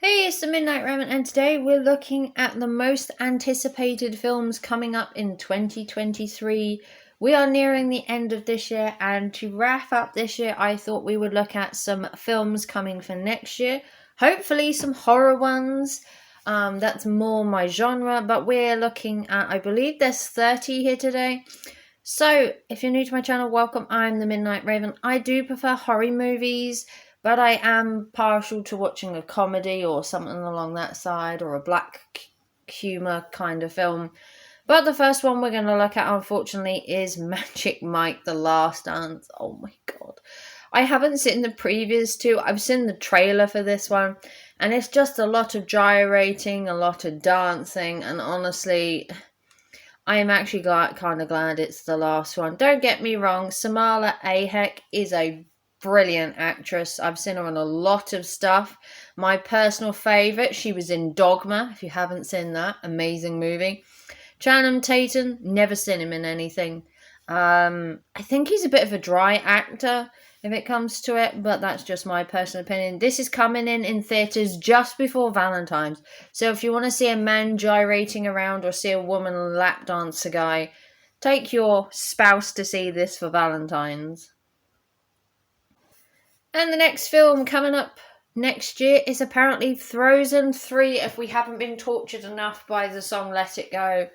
Hey, it's the Midnight Ramen, and today we're looking at the most anticipated films coming up in 2023. We are nearing the end of this year, and to wrap up this year, I thought we would look at some films coming for next year. Hopefully, some horror ones. That's more my genre, but we're looking at, I believe there's 30 here today. So, if you're new to my channel, welcome. I'm the Midnight Raven. I do prefer horror movies, but I am partial to watching a comedy or something along that side, or a black humor kind of film. But the first one we're going to look at, unfortunately, is Magic Mike: The Last Dance. Oh my god. I haven't seen the previous two. I've seen the trailer for this one, and it's just a lot of gyrating, a lot of dancing, and honestly, I am actually kind of glad it's the last one. Don't get me wrong, Samala Ahek is a brilliant actress. I've seen her on a lot of stuff. My personal favourite, she was in Dogma, if you haven't seen that. Amazing movie. Channing Tatum, never seen him in anything. I think he's a bit of a dry actor if it comes to it, but that's just my personal opinion. This is coming in theatres just before Valentine's. So if you want to see a man gyrating around or see a woman lap dance a guy, take your spouse to see this for Valentine's. And the next film coming up next year is apparently Frozen 3, if we haven't been tortured enough by the song Let It Go.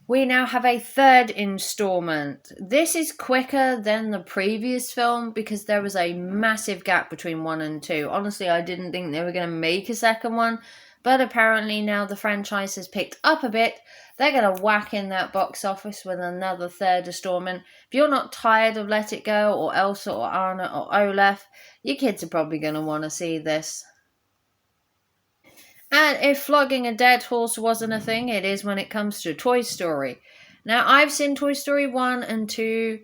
We now have a third installment. This is quicker than the previous film because there was a massive gap between 1 and 2. Honestly, I didn't think they were going to make a second one, but apparently now the franchise has picked up a bit. They're going to whack in that box office with another third installment. If you're not tired of Let It Go or Elsa or Anna or Olaf, your kids are probably going to want to see this. And if flogging a dead horse wasn't a thing, it is when it comes to Toy Story. Now, I've seen Toy Story 1 and 2.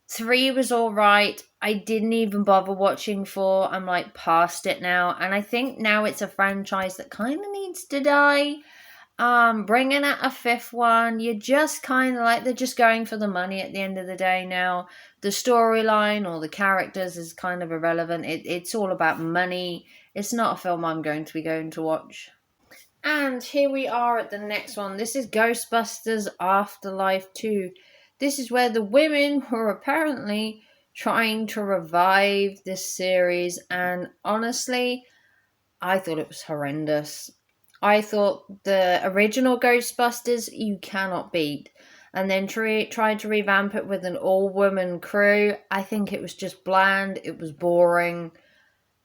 3 was alright. I didn't even bother watching 4. I'm like past it now. And I think now it's a franchise that kind of needs to die. Bringing out a 5th one, you're just kind of like, they're just going for the money at the end of the day now. The storyline or the characters is kind of irrelevant. It's all about money. It's not a film I'm going to be going to watch. And here we are at the next one. This is Ghostbusters Afterlife 2. This is where the women were apparently trying to revive this series. And honestly, I thought it was horrendous. I thought the original Ghostbusters you cannot beat. And then tried to revamp it with an all-woman crew. I think it was just bland. It was boring.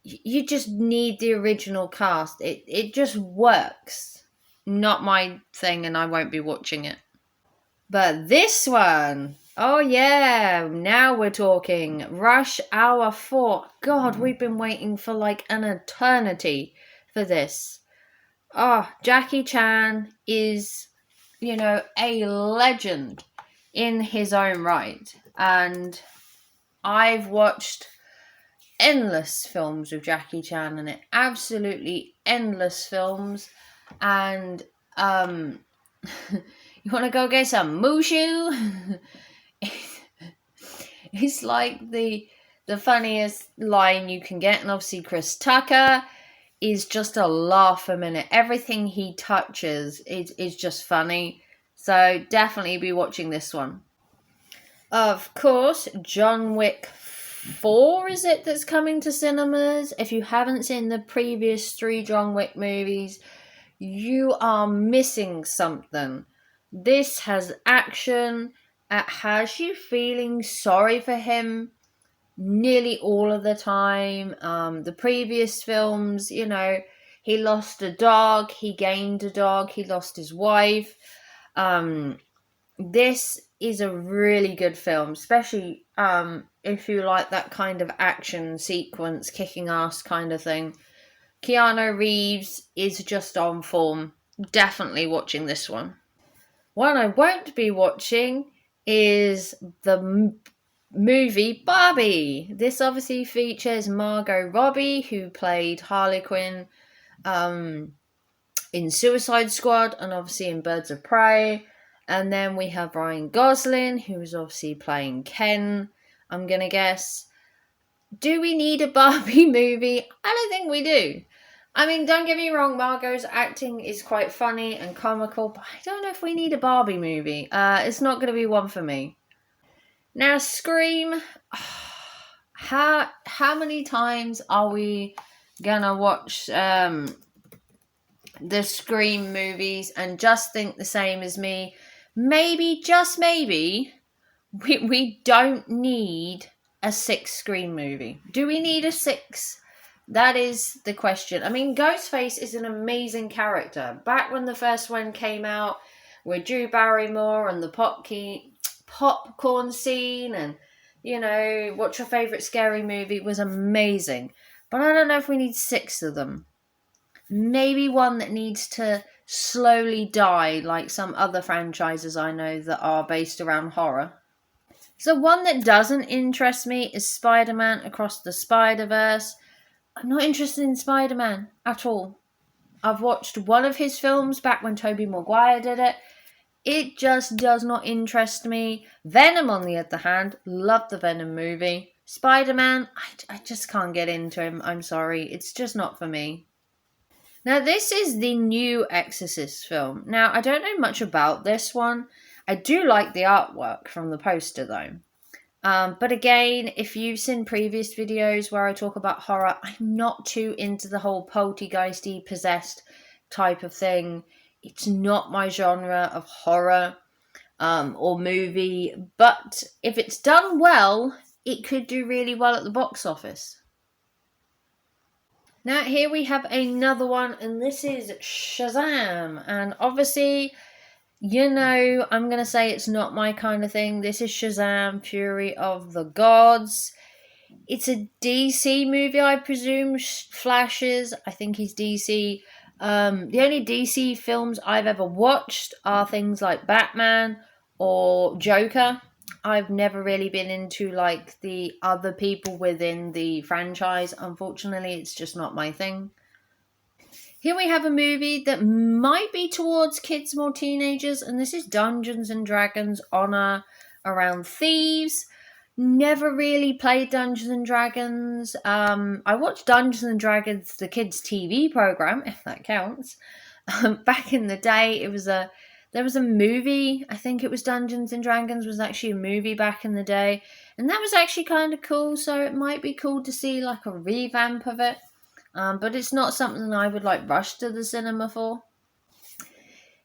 You just need the original cast. It just works. Not my thing, and I won't be watching it. But this one, oh yeah, now we're talking. Rush Hour 4. God, we've been waiting for like an eternity for this. Oh, Jackie Chan is, a legend in his own right. And I've watched endless films with Jackie Chan in it. Absolutely endless films. And you want to go get some Mushu? It's like the funniest line you can get. And obviously Chris Tucker is just a laugh a minute. Everything he touches is just funny. So definitely be watching this one. Of course, John Wick 4 is it that's coming to cinemas? If you haven't seen the previous 3 John Wick movies, you are missing something. This has action. It has you feeling sorry for him nearly all of the time. The previous films, he lost a dog, he gained a dog, he lost his wife. This is a really good film, especially if you like that kind of action sequence, kicking ass kind of thing. Keanu Reeves is just on form. Definitely watching this one. One I won't be watching is the movie Barbie. This obviously features Margot Robbie, who played Harley Quinn in Suicide Squad and obviously in Birds of Prey. And then we have Ryan Gosling, who is obviously playing Ken, I'm going to guess. Do we need a Barbie movie? I don't think we do. I mean, don't get me wrong, Margot's acting is quite funny and comical, but I don't know if we need a Barbie movie. It's not going to be one for me. Now, Scream. How many times are we gonna watch the Scream movies and just think the same as me? Maybe, just maybe, we don't need a sixth Scream movie. Do we need a sixth? That is the question. I mean, Ghostface is an amazing character. Back when the first one came out with Drew Barrymore and the popcorn scene and, what's your favourite scary movie was amazing. But I don't know if we need six of them. Maybe one that needs to slowly die like some other franchises I know that are based around horror. So one that doesn't interest me is Spider-Man Across the Spider-Verse. I'm not interested in Spider-Man at all. I've watched one of his films back when Tobey Maguire did it. It just does not interest me. Venom, on the other hand, loved the Venom movie. Spider-Man, I just can't get into him. I'm sorry. It's just not for me. Now, this is the new Exorcist film. Now, I don't know much about this one. I do like the artwork from the poster, though. But again, if you've seen previous videos where I talk about horror, I'm not too into the whole poltergeisty, possessed type of thing. It's not my genre of horror or movie. But if it's done well, it could do really well at the box office. Now, here we have another one, and this is Shazam. And obviously, I'm going to say it's not my kind of thing. This is Shazam, Fury of the Gods. It's a DC movie, I presume. Flashes, I think he's DC. The only DC films I've ever watched are things like Batman or Joker. I've never really been into like the other people within the franchise. Unfortunately, it's just not my thing. Here we have a movie that might be towards kids, more teenagers, and this is Dungeons and Dragons Honor Around Thieves. Never really played Dungeons and Dragons. I watched Dungeons and Dragons, the kids' TV program, if that counts. Back in the day, there was a movie. I think it was Dungeons and Dragons was actually a movie back in the day, and that was actually kind of cool. So it might be cool to see like a revamp of it. But it's not something I would like rush to the cinema for.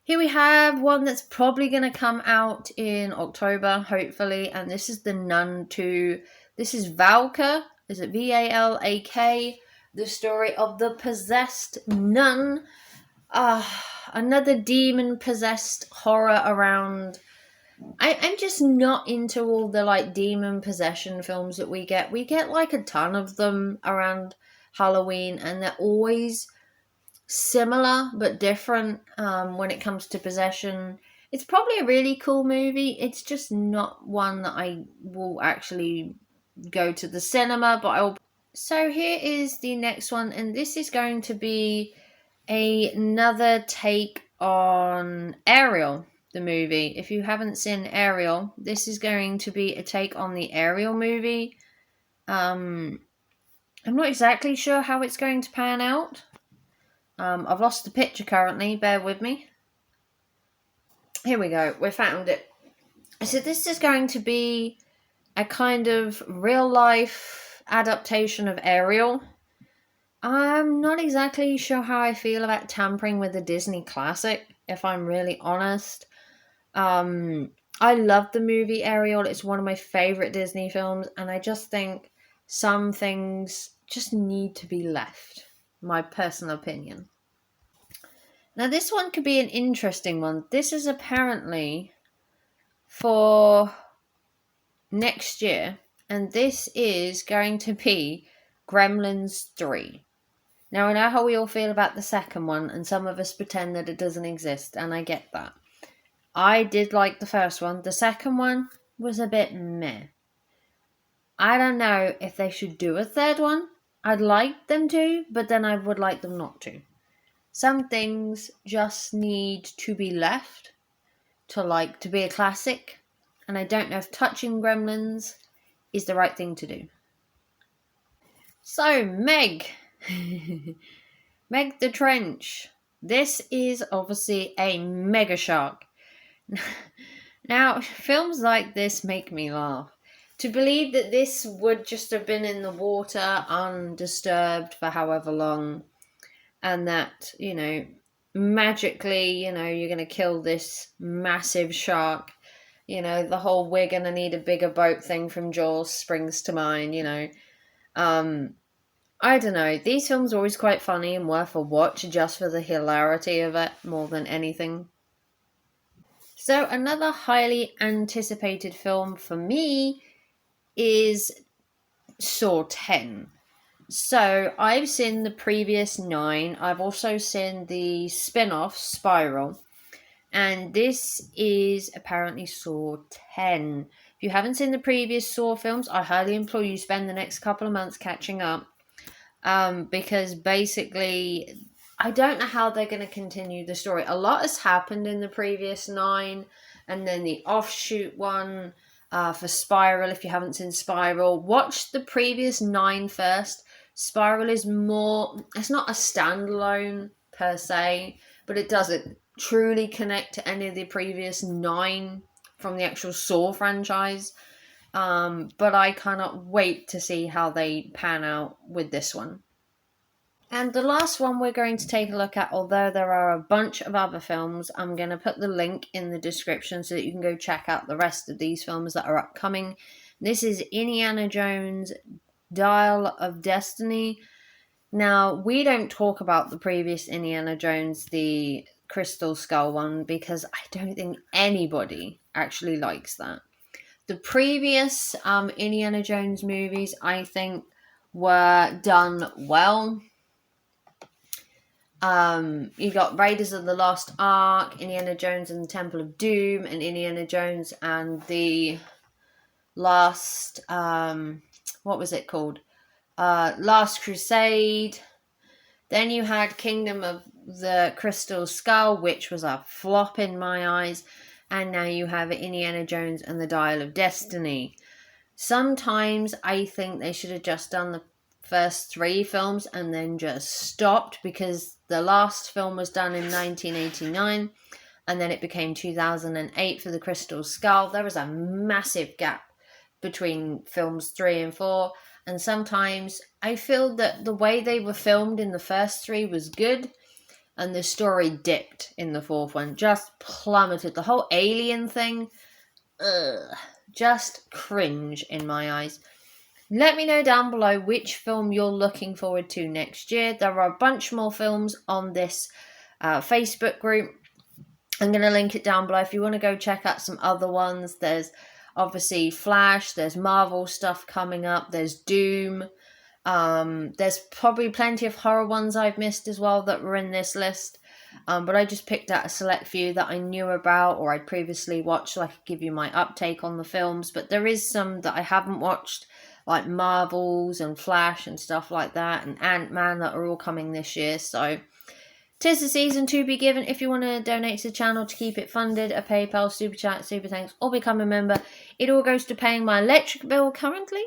Here we have one that's probably going to come out in October, hopefully, and this is The Nun 2. This is Valka. Is it Valak? The story of the possessed nun. Another demon-possessed horror around. I'm just not into all the like demon possession films that we get. We get like a ton of them around Halloween, and they're always similar but different when it comes to possession. It's probably a really cool movie. It's just not one that I will actually go to the cinema, but I'll. So here is the next one, and this is going to be another take on Ariel, the movie. If you haven't seen Ariel, this is going to be a take on the Ariel movie. I'm not exactly sure how it's going to pan out. I've lost the picture currently, bear with me. Here we go, we found it. So this is going to be a kind of real life adaptation of Ariel. I'm not exactly sure how I feel about tampering with a Disney classic, if I'm really honest. I love the movie Ariel. It's one of my favourite Disney films, and I just think some things just need to be left. My personal opinion. Now, this one could be an interesting one. This is apparently for next year, and this is going to be Gremlins 3. Now, I know how we all feel about the second one, and some of us pretend that it doesn't exist, and I get that. I did like the first one. The second one was a bit meh. I don't know if they should do a third one. I'd like them to, but then I would like them not to. Some things just need to be left to be a classic, and I don't know if touching Gremlins is the right thing to do. So, Meg. Meg the Trench. This is obviously a mega shark. Now, films like this make me laugh. To believe that this would just have been in the water undisturbed for however long, and that, magically, you're going to kill this massive shark. The whole we're going to need a bigger boat thing from Jaws springs to mind. I don't know. These films are always quite funny and worth a watch just for the hilarity of it more than anything. So, another highly anticipated film for me is Saw 10. So, I've seen the previous 9. I've also seen the spin off Spiral. And this is apparently Saw 10. If you haven't seen the previous Saw films, I highly implore you spend the next couple of months catching up. Because basically, I don't know how they're going to continue the story. A lot has happened in the previous 9, and then the offshoot one for Spiral. If you haven't seen Spiral, watch the previous 9 first. Spiral is more, it's not a standalone per se, but it doesn't truly connect to any of the previous 9 from the actual Saw franchise. But I cannot wait to see how they pan out with this one. And the last one we're going to take a look at, although there are a bunch of other films, I'm going to put the link in the description so that you can go check out the rest of these films that are upcoming. This is Indiana Jones Dial of Destiny. Now, we don't talk about the previous Indiana Jones, the Crystal Skull one, because I don't think anybody actually likes that. The previous Indiana Jones movies, I think, were done well. You got Raiders of the Lost Ark, Indiana Jones and the Temple of Doom, and Indiana Jones and the last, what was it called? Last Crusade. Then you had Kingdom of the Crystal Skull, which was a flop in my eyes. And now you have Indiana Jones and the Dial of Destiny. Sometimes I think they should have just done the first 3 films and then just stopped, because the last film was done in 1989 and then it became 2008 for the Crystal Skull. There was a massive gap between films 3 and 4, and sometimes I feel that the way they were filmed in the first 3 was good, and the story dipped in the 4th one, just plummeted. The whole alien thing, just cringe in my eyes. Let me know down below which film you're looking forward to next year. There are a bunch more films on this Facebook group. I'm going to link it down below if you want to go check out some other ones. There's obviously Flash, there's Marvel stuff coming up, there's Doom. There's probably plenty of horror ones I've missed as well that were in this list. But I just picked out a select few that I knew about or I'd previously watched, so I could give you my uptake on the films. But there is some that I haven't watched, like Marvels and Flash and stuff like that, and Ant-Man, that are all coming this year. So 'tis the season to be given. If you want to donate to the channel to keep it funded, a PayPal, Super Chat, Super Thanks, or become a member, it all goes to paying my electric bill currently.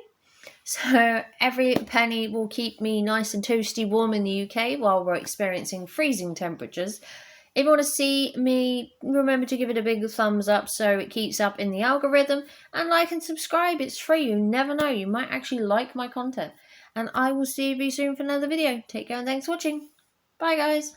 So every penny will keep me nice and toasty warm in the UK while we're experiencing freezing temperatures. If you want to see me, remember to give it a big thumbs up so it keeps up in the algorithm. And like and subscribe, it's free. You never know, you might actually like my content. And I will see you soon for another video. Take care and thanks for watching. Bye guys.